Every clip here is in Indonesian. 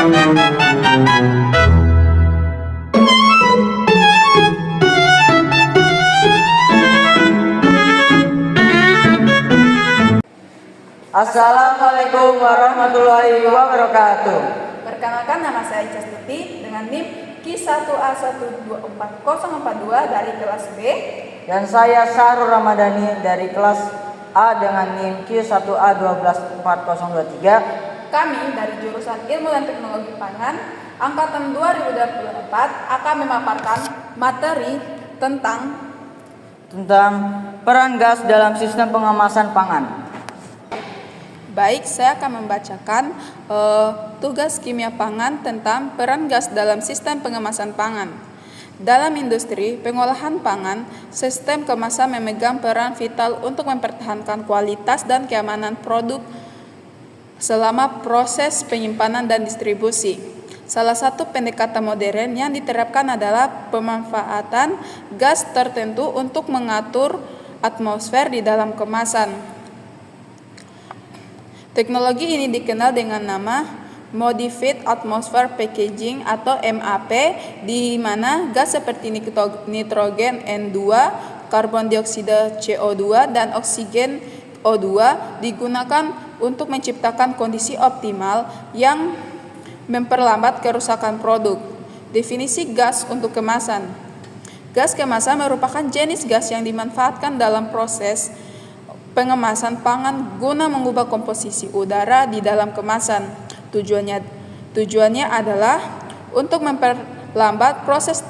Assalamualaikum warahmatullahi wabarakatuh. Perkenalkan, nama saya Ica Stuti dengan NIM Q1A1244042 dari kelas B. Dan saya Sahrul Ramadhani dari kelas A dengan NIM Q1A1244023. Kami dari jurusan Ilmu dan Teknologi Pangan angkatan 2024 akan memaparkan materi tentang peran gas dalam sistem pengemasan pangan. Baik, saya akan membacakan tugas kimia pangan tentang peran gas dalam sistem pengemasan pangan. Dalam industri pengolahan pangan, sistem kemasan memegang peran vital untuk mempertahankan kualitas dan keamanan produk selama proses penyimpanan dan distribusi. Salah satu pendekatan modern yang diterapkan adalah pemanfaatan gas tertentu untuk mengatur atmosfer di dalam kemasan. Teknologi ini dikenal dengan nama Modified Atmosphere Packaging atau MAP, di mana gas seperti nitrogen N2, karbon dioksida CO2, dan oksigen O2 digunakan untuk menciptakan kondisi optimal yang memperlambat kerusakan produk. Definisi gas untuk kemasan. Gas kemasan merupakan jenis gas yang dimanfaatkan dalam proses pengemasan pangan guna mengubah komposisi udara di dalam kemasan. Tujuannya adalah untuk memperlambat proses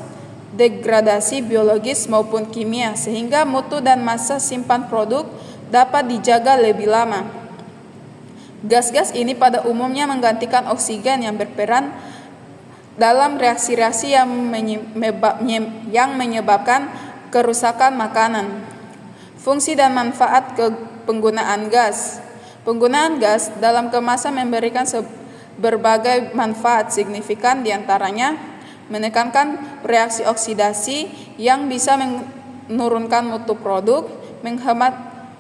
degradasi biologis maupun kimia sehingga mutu dan masa simpan produk dapat dijaga lebih lama. Gas-gas ini pada umumnya menggantikan oksigen yang berperan dalam reaksi-reaksi yang menyebabkan kerusakan makanan. Fungsi dan manfaat penggunaan gas. Penggunaan gas dalam kemasan memberikan berbagai manfaat signifikan, diantaranya menekankan reaksi oksidasi yang bisa menurunkan mutu produk,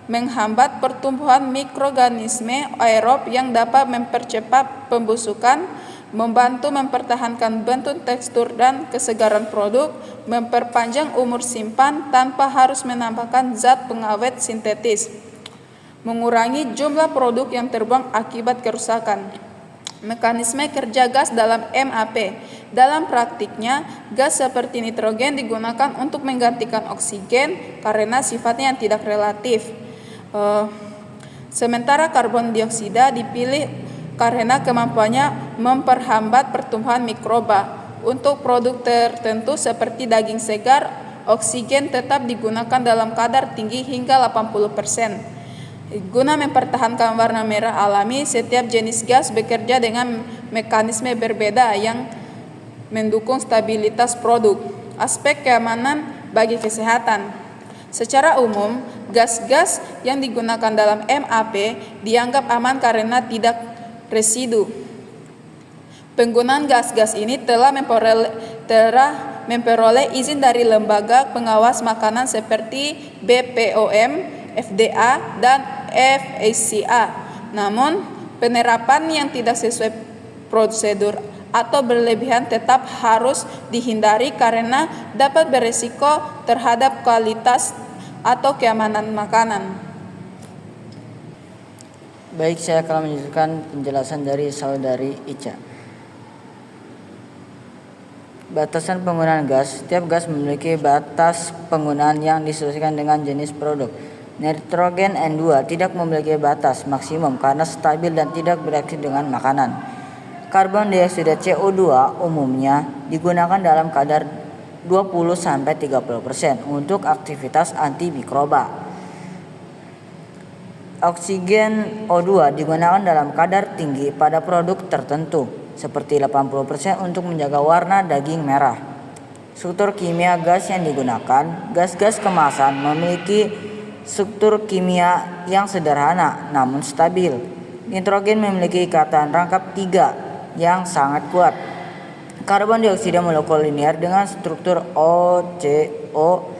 menghambat pertumbuhan mikroorganisme aerob yang dapat mempercepat pembusukan, membantu mempertahankan bentuk, tekstur, dan kesegaran produk, memperpanjang umur simpan tanpa harus menambahkan zat pengawet sintetis, mengurangi jumlah produk yang terbuang akibat kerusakan. Mekanisme kerja gas dalam MAP. Dalam praktiknya, gas seperti nitrogen digunakan untuk menggantikan oksigen karena sifatnya yang tidak relatif. Sementara karbon dioksida dipilih karena kemampuannya memperhambat pertumbuhan mikroba. Untuk produk tertentu seperti daging segar, oksigen tetap digunakan dalam kadar tinggi hingga 80%. Guna mempertahankan warna merah alami, setiap jenis gas bekerja dengan mekanisme berbeda yang mendukung stabilitas produk. Aspek keamanan bagi kesehatan. Secara umum, gas-gas yang digunakan dalam MAP dianggap aman karena tidak residu. Penggunaan gas-gas ini telah memperoleh izin dari lembaga pengawas makanan seperti BPOM, FDA, dan FSCA. Namun, penerapan yang tidak sesuai prosedur atau berlebihan tetap harus dihindari karena dapat beresiko terhadap kualitas atau keamanan makanan. Baik, saya akan melanjutkan penjelasan dari saudari Ica. Batasan penggunaan gas. Setiap gas memiliki batas penggunaan yang disesuaikan dengan jenis produk. Nitrogen N2 tidak memiliki batas maksimum karena stabil dan tidak bereaksi dengan makanan. Karbon dioksida CO2 umumnya digunakan dalam kadar 20-30% untuk aktivitas antimikroba. Oksigen O2 digunakan dalam kadar tinggi pada produk tertentu, seperti 80% untuk menjaga warna daging merah. Struktur kimia gas yang digunakan. Gas-gas kemasan memiliki struktur kimia yang sederhana namun stabil. Nitrogen memiliki ikatan rangkap 3 yang sangat kuat. Karbon dioksida molekul linear dengan struktur OCO.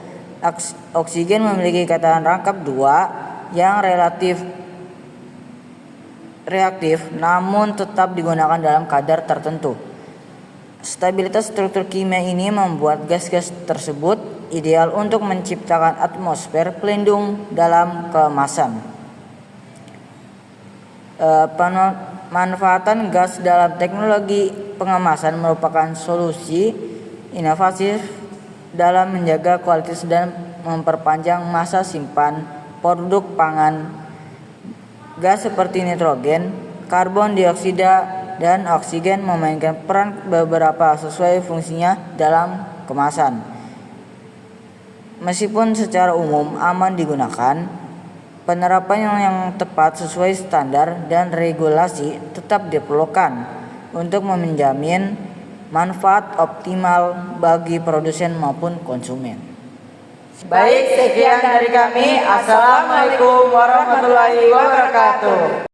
Oksigen memiliki ikatan rangkap 2 yang relatif reaktif namun tetap digunakan dalam kadar tertentu. Stabilitas struktur kimia ini membuat gas-gas tersebut ideal untuk menciptakan atmosfer pelindung dalam kemasan. Pemanfaatan gas dalam teknologi pengemasan merupakan solusi inovatif dalam menjaga kualitas dan memperpanjang masa simpan produk pangan. Gas seperti nitrogen, karbon dioksida, dan oksigen memainkan peran beberapa sesuai fungsinya dalam kemasan. Meskipun secara umum aman digunakan, penerapan yang tepat sesuai standar dan regulasi tetap diperlukan untuk menjamin manfaat optimal bagi produsen maupun konsumen. Baik, sekian dari kami. Assalamualaikum warahmatullahi wabarakatuh.